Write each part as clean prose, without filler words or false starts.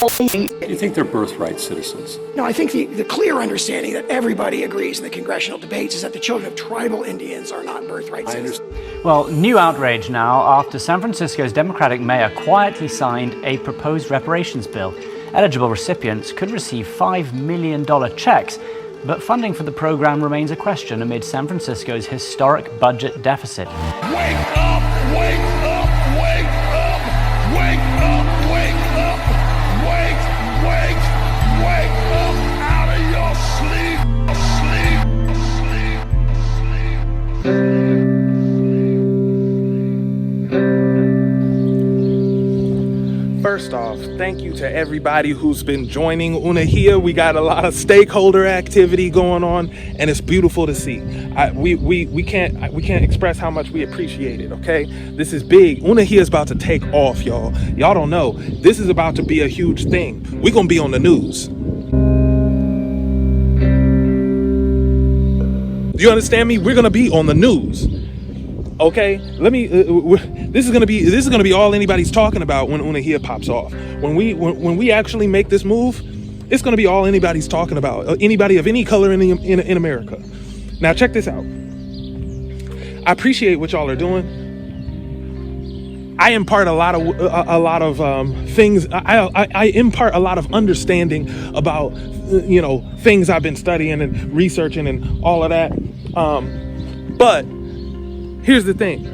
You think they're birthright citizens? No, I think the clear understanding that everybody agrees in the congressional debates is that the children of tribal Indians are not birthright citizens. Well, new outrage now after San Francisco's Democratic mayor quietly signed a proposed reparations bill. Eligible recipients could receive $5 million checks, but funding for the program remains a question amid San Francisco's historic budget deficit. Wake up! Wake up! Wake up! Wake up! Wake up! Wake up out of your sleep! First off, thank you to everybody who's been joining Unehiya. We got a lot of stakeholder activity going on, and it's beautiful to see. We can't express how much we appreciate it. Okay, this is big. Unehiya is about to take off, y'all. Y'all don't know. This is about to be a huge thing. We're gonna be on the news. Do you understand me? We're gonna be on the news. Okay, this is gonna be all anybody's talking about when Unehiya pops off. When we actually make this move, it's gonna be all anybody's talking about. Anybody of any color in America. Now check this out. I appreciate what y'all are doing. I impart a lot of things. I impart a lot of understanding about things I've been studying and researching and all of that. But here's the thing.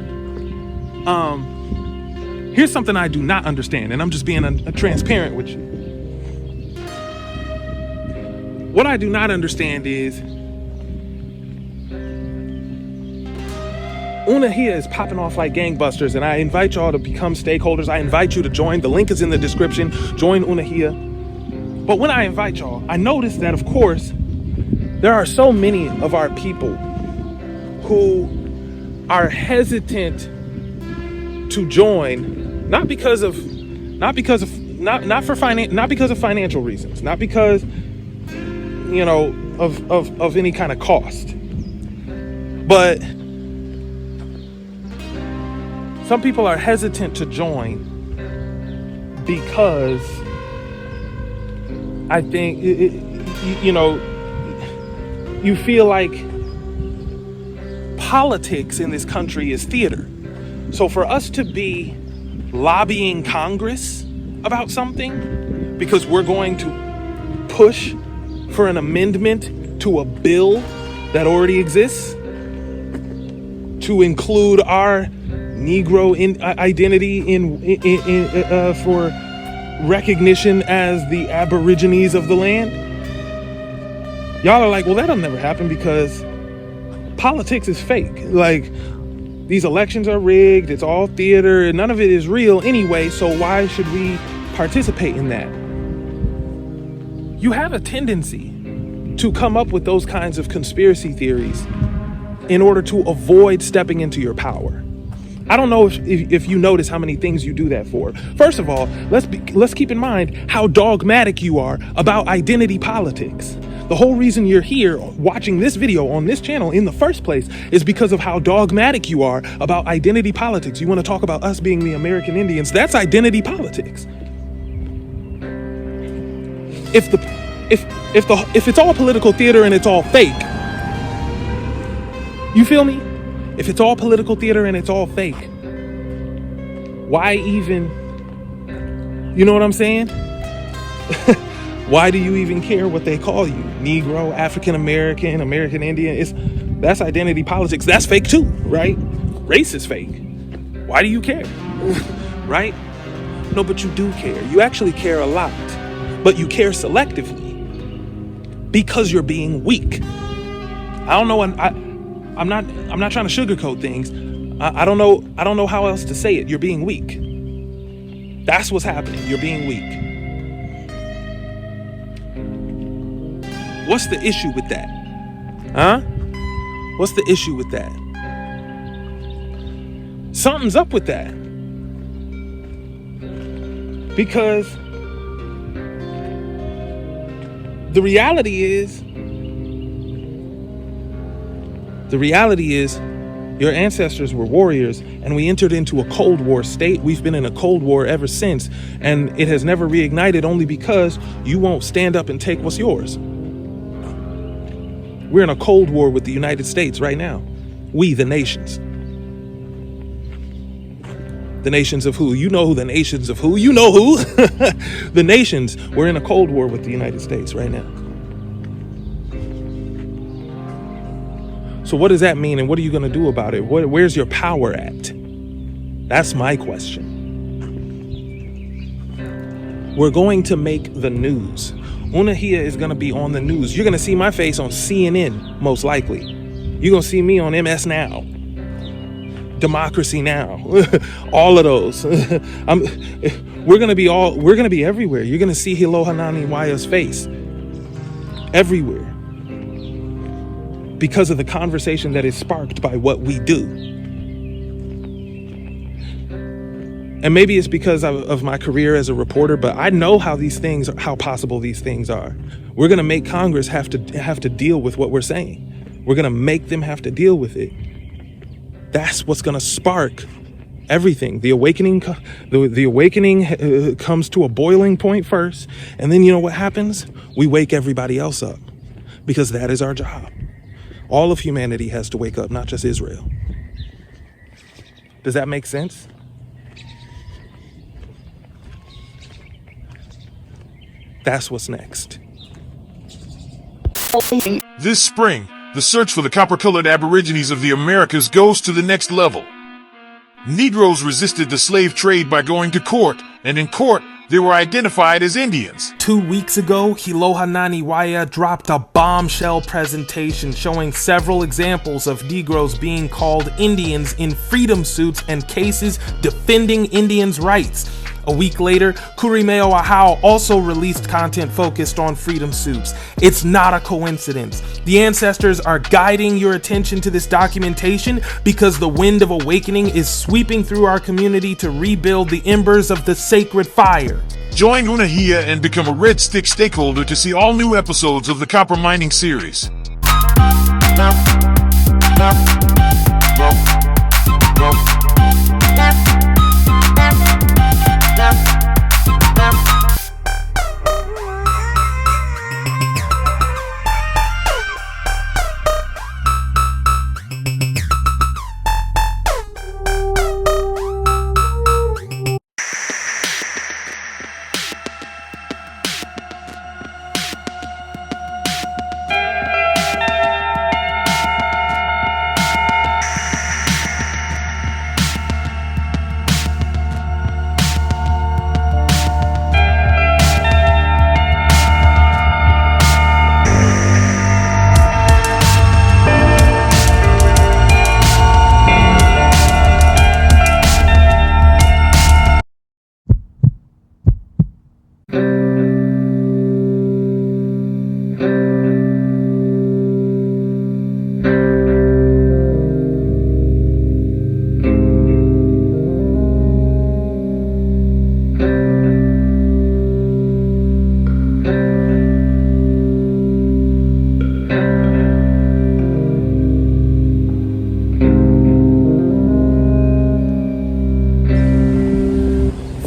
Here's something I do not understand, and I'm just being a transparent with you. What I do not understand is Unehiya is popping off like gangbusters, and I invite y'all to become stakeholders. I invite you to join. The link is in the description. Join Unehiya. But when I invite y'all, I notice that, of course, there are so many of our people who are hesitant to join, not because of financial reasons, not because of any kind of cost, but some people are hesitant to join because I think you feel like politics in this country is theater. So for us to be lobbying Congress about something because we're going to push for an amendment to a bill that already exists to include our Negro identity for recognition as the aborigines of the land, y'all are like, well, that'll never happen because politics is fake. Like, these elections are rigged, it's all theater, and none of it is real anyway, so why should we participate in that? You have a tendency to come up with those kinds of conspiracy theories in order to avoid stepping into your power. I don't know if you notice how many things you do that for. First of all, let's keep in mind how dogmatic you are about identity politics. The whole reason you're here watching this video on this channel in the first place is because of how dogmatic you are about identity politics. You want to talk about us being the American Indians. That's identity politics. If it's all political theater and it's all fake, you feel me? If it's all political theater and it's all fake, why even, you know what I'm saying? Why do you even care what they call you? Negro, African American, American Indian? That's identity politics. That's fake too, right? Race is fake. Why do you care? Right? No, but you do care. You actually care a lot, but you care selectively because you're being weak. I don't know. I'm not trying to sugarcoat things. I don't know how else to say it. You're being weak. That's what's happening. You're being weak. What's the issue with that? Huh? What's the issue with that? Something's up with that. Because the reality is Your ancestors were warriors, and we entered into a Cold War state. We've been in a Cold War ever since, and it has never reignited only because you won't stand up and take what's yours. We're in a Cold War with the United States right now. We, the nations. The nations of who? You know who the nations of who? You know who? The nations. We're in a Cold War with the United States right now. So what does that mean, and what are you going to do about it? Where's your power at? That's my question. We're going to make the news. Unehiya is going to be on the news. You're going to see my face on CNN, most likely. You're going to see me on MS Now, Democracy Now, all of those. We're going to be everywhere. You're going to see Hilo Hanani Waya's face everywhere, because of the conversation that is sparked by what we do. And maybe it's because of my career as a reporter, but I know how possible these things are. We're going to make Congress have to deal with what we're saying. We're going to make them have to deal with it. That's what's going to spark everything. The awakening comes to a boiling point first, and then you know what happens? We wake everybody else up, because that is our job. All of humanity has to wake up, not just Israel. Does that make sense? That's what's next. This spring, the search for the copper-colored Aborigines of the Americas goes to the next level. Negroes resisted the slave trade by going to court, and in court, they were identified as Indians. 2 weeks ago, Hilo Hanani Waya dropped a bombshell presentation showing several examples of Negroes being called Indians in freedom suits and cases defending Indians' rights. A week later, Kurimeo Ahau also released content focused on freedom suits. It's not a coincidence. The ancestors are guiding your attention to this documentation because the wind of awakening is sweeping through our community to rebuild the embers of the sacred fire. Join Unehiya and become a Red Stick stakeholder to see all new episodes of the Copper Mining series.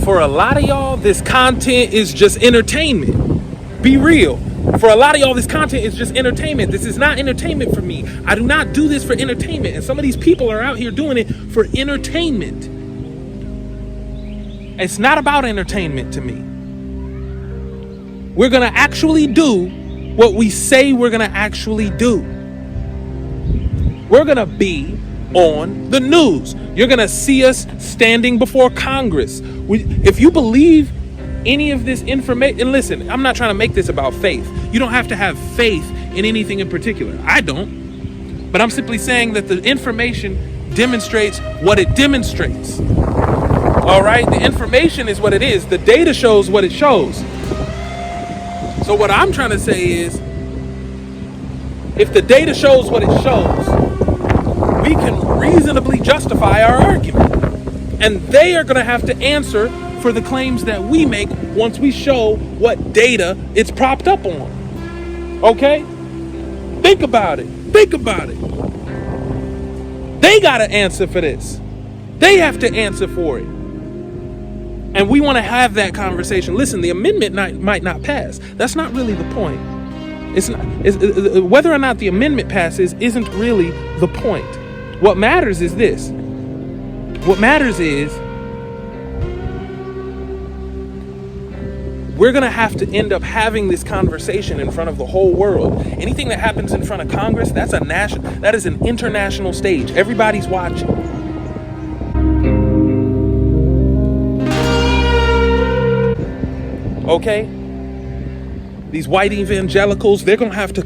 For a lot of y'all, this content is just entertainment. Be real. For a lot of y'all, this content is just entertainment. This is not entertainment for me. I do not do this for entertainment. And some of these people are out here doing it for entertainment. It's not about entertainment to me. We're going to actually do what we say we're going to actually do. We're going to be on the news. You're going to see us standing before Congress. If you believe any of this information, and listen, I'm not trying to make this about faith. You don't have to have faith in anything in particular. I don't. But I'm simply saying that the information demonstrates what it demonstrates. All right? The information is what it is. The data shows what it shows. So what I'm trying to say is, if the data shows what it shows, we can reasonably justify our argument. And they are going to have to answer for the claims that we make once we show what data it's propped up on. Okay? Think about it. Think about it. They got to answer for this. They have to answer for it. And we want to have that conversation. Listen, the amendment might not pass. That's not really the point. Whether or not the amendment passes isn't really the point. What matters is this. What matters is we're going to have to end up having this conversation in front of the whole world. Anything that happens in front of Congress, that is an international stage. Everybody's watching. Okay? These white evangelicals, they're going to have to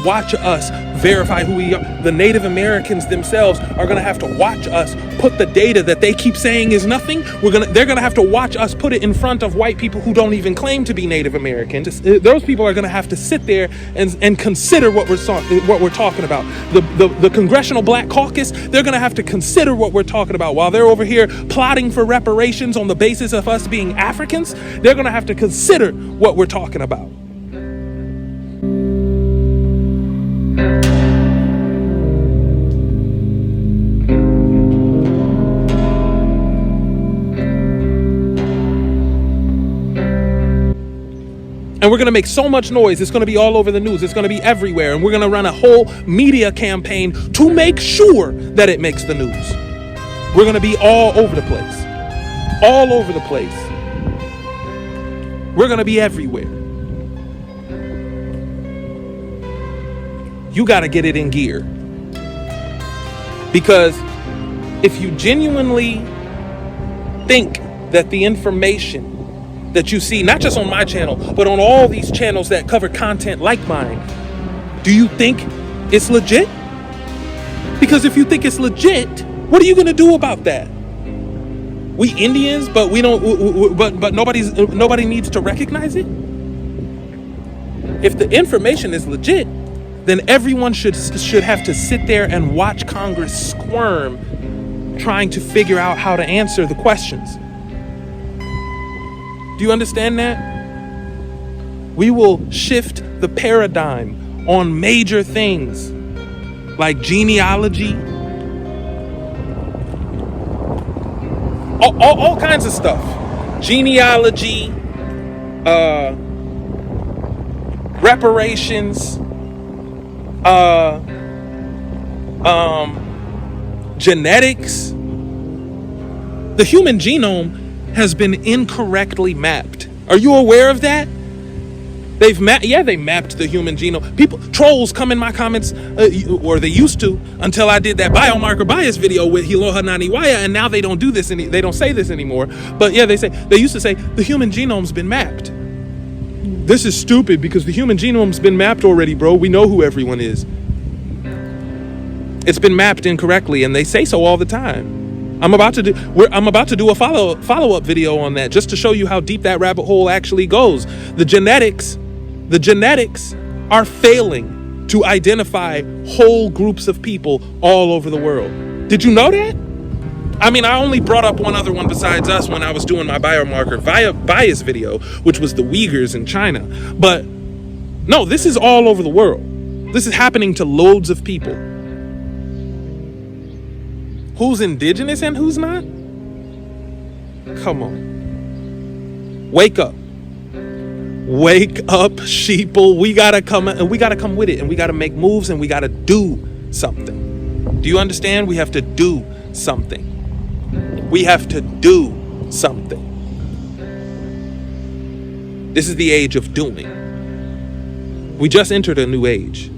watch us verify who we are. The Native Americans themselves are going to have to watch us put the data that they keep saying is nothing. They're going to have to watch us put it in front of white people who don't even claim to be Native Americans. Those people are going to have to sit there and consider what we're talking about. The Congressional Black Caucus, they're going to have to consider what we're talking about. While they're over here plotting for reparations on the basis of us being Africans, they're going to have to consider what we're talking about. And we're going to make so much noise. It's going to be all over the news. It's going to be everywhere. And we're going to run a whole media campaign to make sure that it makes the news. We're going to be all over the place. All over the place. We're going to be everywhere. You got to get it in gear. Because if you genuinely think that the information that you see, not just on my channel, but on all these channels that cover content like mine, do you think it's legit? Because if you think it's legit, what are you going to do about that? We Indians, but we don't. But nobody needs to recognize it. If the information is legit, then everyone should have to sit there and watch Congress squirm, trying to figure out how to answer the questions. Do you understand that? We will shift the paradigm on major things like genealogy, all kinds of stuff. Genealogy, reparations, genetics. The human genome has been incorrectly mapped. Are you aware of that? They mapped the human genome. Trolls come in my comments, or they used to, until I did that biomarker bias video with Hiloha Naniwaya, and now they don't do this, they don't say this anymore. But yeah, they used to say the human genome's been mapped. This is stupid because the human genome's been mapped already, bro. We know who everyone is. It's been mapped incorrectly, and they say so all the time. I'm about to do a follow-up video on that, just to show you how deep that rabbit hole actually goes. The genetics are failing to identify whole groups of people all over the world. Did you know that? I mean, I only brought up one other one besides us when I was doing my biomarker bias video, which was the Uyghurs in China. But no, this is all over the world. This is happening to loads of people. Who's indigenous and who's not? Come on. Wake up. Wake up, sheeple. We gotta come with it, and we gotta make moves, and we gotta do something. Do you understand? We have to do something. We have to do something. This is the age of doing. We just entered a new age.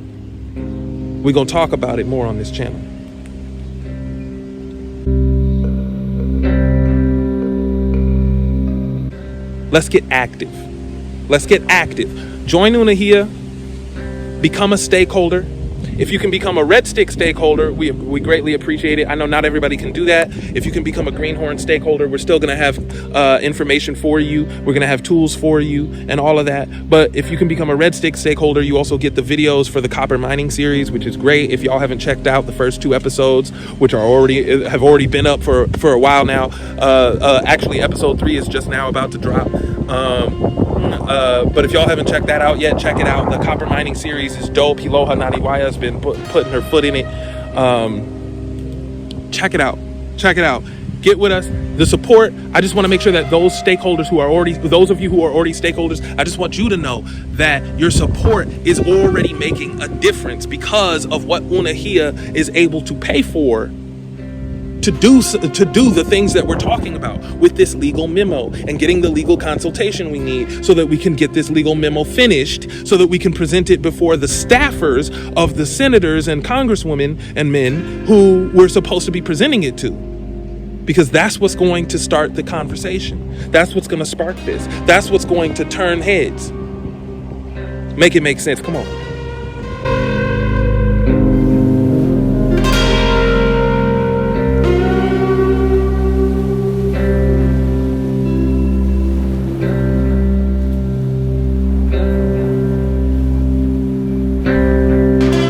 We're gonna talk about it more on this channel. Let's get active. Let's get active. Join Unehiya. Become a stakeholder. If you can become a red stick stakeholder, we greatly appreciate it. I know not everybody can do that. If you can become a greenhorn stakeholder, we're still going to have information for you. We're going to have tools for you and all of that. But if you can become a red stick stakeholder, you also get the videos for the copper mining series, which is great. If y'all haven't checked out the first 2 episodes, which have already been up for a while now. Actually, episode 3 is just now about to drop. But if y'all haven't checked that out yet, check it out. The copper mining series is dope. Hiloha Naniwaya has been putting her foot in it. check it out. Check it out. Get with us. The support, I just want to make sure that those stakeholders those of you who are already stakeholders, I just want you to know that your support is already making a difference because of what Unehiya is able to pay for to do the things that we're talking about with this legal memo and getting the legal consultation we need so that we can get this legal memo finished so that we can present it before the staffers of the senators and congresswomen and men who we're supposed to be presenting it to. Because that's what's going to start the conversation. That's what's going to spark this. That's what's going to turn heads. Make it make sense. Come on.